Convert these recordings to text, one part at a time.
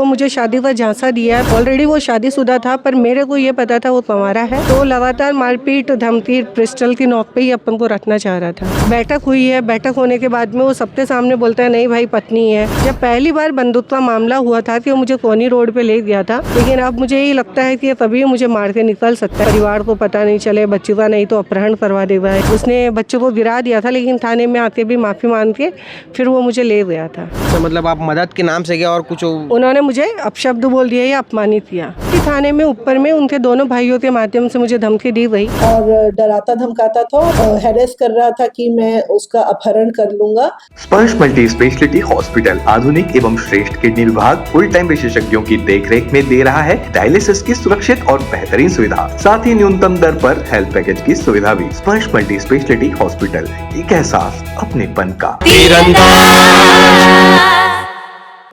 वो मुझे शादी का झांसा दिया है। ऑलरेडी वो शादीशुदा था, पर मेरे को ये पता था वो पवारा है, तो लगातार मारपीट धमकी पिस्टल की नोक पे ही अपन को रखना चाह रहा था। बैठक हुई है, बैठक होने के बाद में वो सबके सामने बोलता है नहीं भाई पत्नी है। जब पहली बार बंदूक का मामला हुआ था कि वो मुझे कोनी रोड पे ले गया था, लेकिन अब मुझे यही लगता है कि तभी मुझे मार के निकल सकता है। परिवार को पता नहीं चले, बच्चों का नहीं तो अपहरण करवा देगा। उसने बच्चों को गिरा दिया था, लेकिन थाने में आके भी माफी मांग के फिर वो मुझे ले गया था। तो मतलब आप मदद के नाम से गया और कुछ उन्होंने मुझे अपशब्द बोल दिया या अपमानित किया। थाने में ऊपर में उनके दोनों भाइयों के माध्यम से मुझे धमकी दी गई और डराता धमकाता था, हैरेस कर रहा था कि मैं उसका अपहरण कर लूंगा। स्पर्श मल्टी स्पेशलिटी हॉस्पिटल आधुनिक एवं श्रेष्ठ किडनी विभाग फुल टाइम विशेषज्ञों की देखरेख में दे रहा है डायलिसिस की सुरक्षित और बेहतरीन सुविधा, साथ ही न्यूनतम दर पर हेल्थ पैकेज की सुविधा भी। स्पर्श मल्टी स्पेशलिटी हॉस्पिटल, एक एहसास अपनेपन का।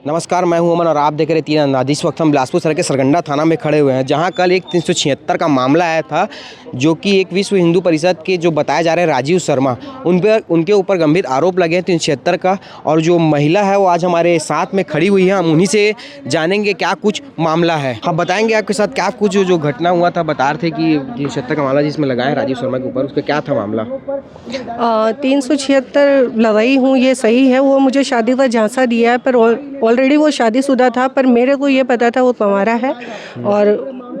नमस्कार, मैं हूं अमन और आप देख रहे हैं तीरंदाज। इस वक्त हम बिलासपुर शहर के सरगंडा थाना में खड़े हुए हैं, जहां कल एक 376 का मामला आया था, जो कि एक विश्व हिंदू परिषद के जो बताए जा रहे हैं राजीव शर्मा, उनके ऊपर गंभीर आरोप लगे हैं 376 का। और जो महिला है वो आज हमारे साथ में खड़ी हुई है, हम उन्हीं से जानेंगे क्या कुछ मामला है। हम बताएंगे आपके साथ क्या कुछ जो घटना हुआ था। बता रहे थे कि 376 का मामला जिसमें लगाया राजीव शर्मा के ऊपर, उस पर क्या था मामला? 376 लगाई हूँ, ये सही है। वो मुझे शादी का झांसा दिया है, पर ऑलरेडी वो शादीशुदा था, पर मेरे को ये पता था वो पवारा है, और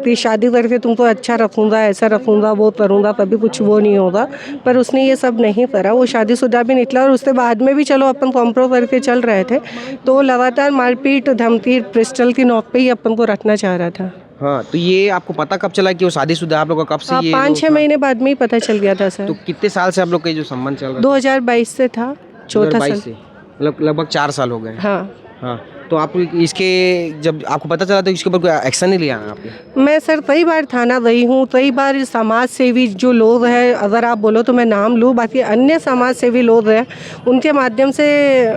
कि शादी करके तुमको अच्छा रखूँगा, ऐसा रखूँगा, वो करूँगा, कभी कुछ वो नहीं होगा। पर उसने ये सब नहीं करा। वो शादीशुदा भी निकला और उसके बाद में भी चलो अपन कॉम्प्रो करके चल रहे थे, तो लगातार मारपीट धमकी पिस्टल की नोक पे ही अपन को रखना चाह रहा था। हाँ, तो ये आपको पता कब चला कि वो शादीशुदा? आप लोग का कब से ये 5-6 महीने बाद में ही पता चल गया था सर। तो कितने साल से आप लोग का जो संबंध चल रहा है? 2022 से था, चौथा 2022 साल। से लगभग 4 साल हो गए। हाँ हाँ, तो आप इसके जब आपको पता चला तो इसके ऊपर कोई एक्शन नहीं लिया आपने? मैं सर कई बार थाना गई हूँ, कई बार समाज सेवी जो लोग हैं, अगर आप बोलो तो मैं नाम लूँ, बाकी अन्य समाज सेवी लोग हैं, उनके माध्यम से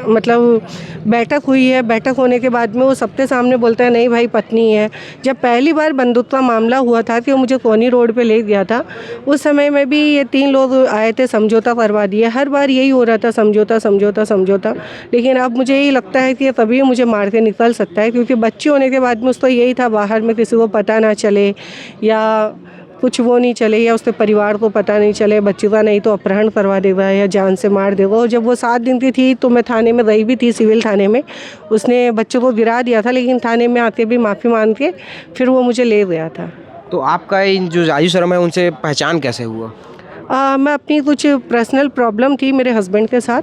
मतलब बैठक हुई है। बैठक होने के बाद में वो सबके सामने बोलता है नहीं भाई पत्नी है। जब पहली बार बंदूक का मामला हुआ था कि वो मुझे कोनी रोड पे ले गया था, उस समय में भी ये 3 लोग आए थे, समझौता करवा दिया। हर बार यही हो रहा था, समझौता समझौता समझौता। लेकिन अब मुझे यही लगता है कि तभी मुझे मार के निकल सकता है, क्योंकि बच्चे होने के बाद में उसको यही था बाहर में किसी को पता ना चले, या कुछ वो नहीं चले, या उसके परिवार को पता नहीं चले, बच्चे का नहीं तो अपहरण करवा देगा या जान से मार देगा। और जब वो 7 दिन की थी तो मैं थाने में गई भी थी, सिविल थाने में। उसने बच्चों को गिरा दिया था, लेकिन थाने में आके भी माफ़ी मांग के फिर वो मुझे ले गया था। तो आपका इन जो राजीव शर्मा है उनसे पहचान कैसे हुआ? मैं अपनी कुछ पर्सनल प्रॉब्लम थी मेरे हस्बैंड के साथ,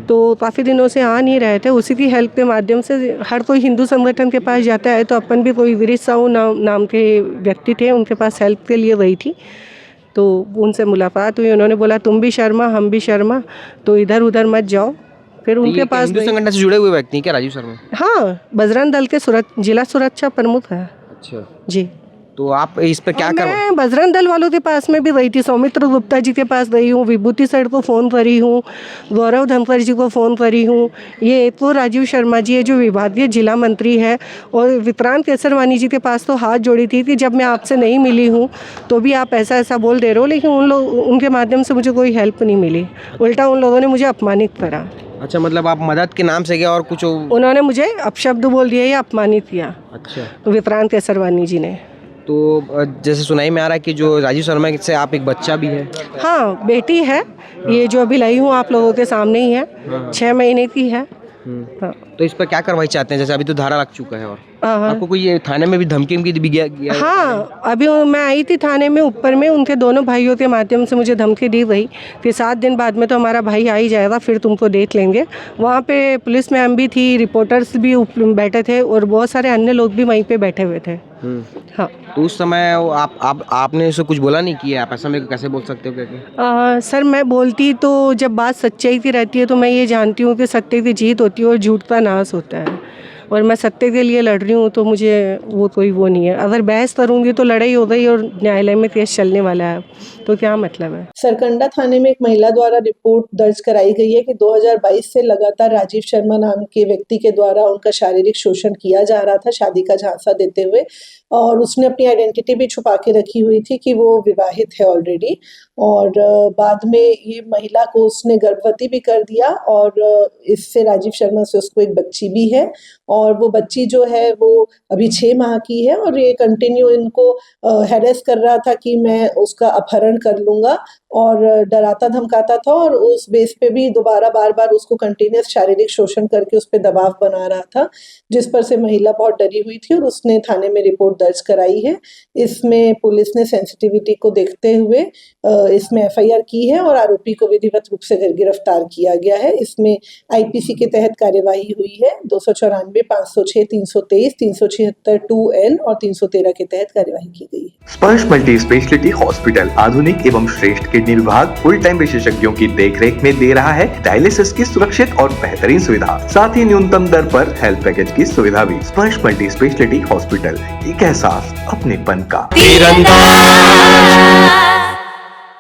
तो काफ़ी दिनों से आ नहीं रहे थे। उसी की हेल्प के माध्यम से हर कोई हिंदू संगठन के पास जाता है, तो अपन भी कोई वीर साहू नाम के व्यक्ति थे, उनके पास हेल्प के लिए गई थी। तो उनसे मुलाकात हुई, उन्होंने बोला तुम भी शर्मा हम भी शर्मा, तो इधर उधर मत जाओ। फिर उनके पास हिंदू संगठन से जुड़े हुए व्यक्ति हैं क्या राजीव शर्मा? हाँ, बजरंग दल के जिला सुरक्षा प्रमुख है। अच्छा जी। तो आप इस पर क्या कर? मैं बजरंग दल वालों के पास में भी गई थी, सौमित्र गुप्ता जी के पास गई हूँ, विभूति सर को फ़ोन करी हूँ, गौरव धनखड़ जी को फ़ोन करी हूँ। ये तो राजीव शर्मा जी है जो विभागीय जिला मंत्री है, और विक्रांत केसरवानी जी के पास तो हाथ जोड़ी थी कि जब मैं आपसे नहीं मिली हूँ तो भी आप ऐसा ऐसा बोल दे रहे हो, लेकिन उनके माध्यम से मुझे कोई हेल्प नहीं मिली, उल्टा उन लोगों ने मुझे अपमानित करा। अच्छा, मतलब आप मदद के नाम से गया और कुछ उन्होंने मुझे अपशब्द बोल दिया या अपमानित किया। अच्छा, विक्रांत केसरवानी जी ने। तो जैसे सुनाई में आ रहा है कि जो राजीव शर्मा से आप एक बच्चा भी है? हाँ, बेटी है, ये जो अभी लाई हूँ आप लोगों के सामने ही है, 6 महीने की है। हाँ। तो इस पर क्या कार्रवाई चाहते हैं? जैसे अभी तो धारा लग चुका है, और हाँ। आपको कोई ये थाने में भी धमकी भी गया? हाँ, अभी मैं आई थी थाने में ऊपर में, उनके दोनों भाइयों के माध्यम से मुझे धमकी दी गई कि 7 दिन बाद में तो हमारा भाई आ ही जाएगा, फिर तुमको देख लेंगे। वहाँ पे पुलिस मैम भी थी, रिपोर्टर्स भी बैठे थे, और बहुत सारे अन्य लोग भी वहीं पे बैठे हुए थे। हाँ। तो उस समय आपने उसे कुछ बोला नहीं कि आप ऐसा मेरे को कैसे बोल सकते हो क्या? सर मैं बोलती तो जब बात सच्चाई की रहती है तो मैं ये जानती हूँ कि सत्य की जीत होती है और झूठ का नाश होता है, और मैं सत्य के लिए लड़ रही हूँ, तो मुझे वो कोई वो नहीं है। अगर बहस करूँगी तो लड़ाई हो गई और न्यायालय में केस चलने वाला है, तो क्या मतलब है। सरकंडा थाने में एक महिला द्वारा रिपोर्ट दर्ज कराई गई है कि 2022 से लगातार राजीव शर्मा नाम के व्यक्ति के द्वारा उनका शारीरिक शोषण किया जा रहा था, शादी का झांसा देते हुए। और उसने अपनी आइडेंटिटी भी छुपा के रखी हुई थी कि वो विवाहित है ऑलरेडी। और बाद में ये महिला को उसने गर्भवती भी कर दिया और इससे राजीव शर्मा से उसको एक बच्ची भी है और वो बच्ची जो है वो अभी 6 माह की है और ये कंटिन्यू इनको हैरेस कर रहा था कि मैं उसका अपहरण कर लूँगा और डराता धमकाता था और उस बेस पे भी दोबारा बार-बार उसको कंटिन्यूअस शारीरिक शोषण करके उस पे दबाव बना रहा था, जिस पर से महिला बहुत डरी हुई थी और उसने थाने में रिपोर्ट दर्ज कराई है। इसमें पुलिस ने सेंसिटिविटी को देखते हुए इसमें एफआईआर की है और आरोपी को विधिवत रूप से गिरफ्तार किया गया है। इसमें आईपीसी के तहत कार्यवाही हुई है। 294, 506, 323, 376 2N और 313 के तहत कार्यवाही की गई है। स्पर्श मल्टी स्पेशलिटी हॉस्पिटल आधुनिक एवं श्रेष्ठ किडनी विभाग फुल टाइम विशेषज्ञों की देखरेख में दे रहा है डायलिसिस की सुरक्षित और बेहतरीन सुविधा, साथ ही न्यूनतम दर पर हेल्थ पैकेज की सुविधा भी। स्पर्श मल्टी स्पेशलिटी हॉस्पिटल, एक एहसास अपनेपन का। तीरंदाज।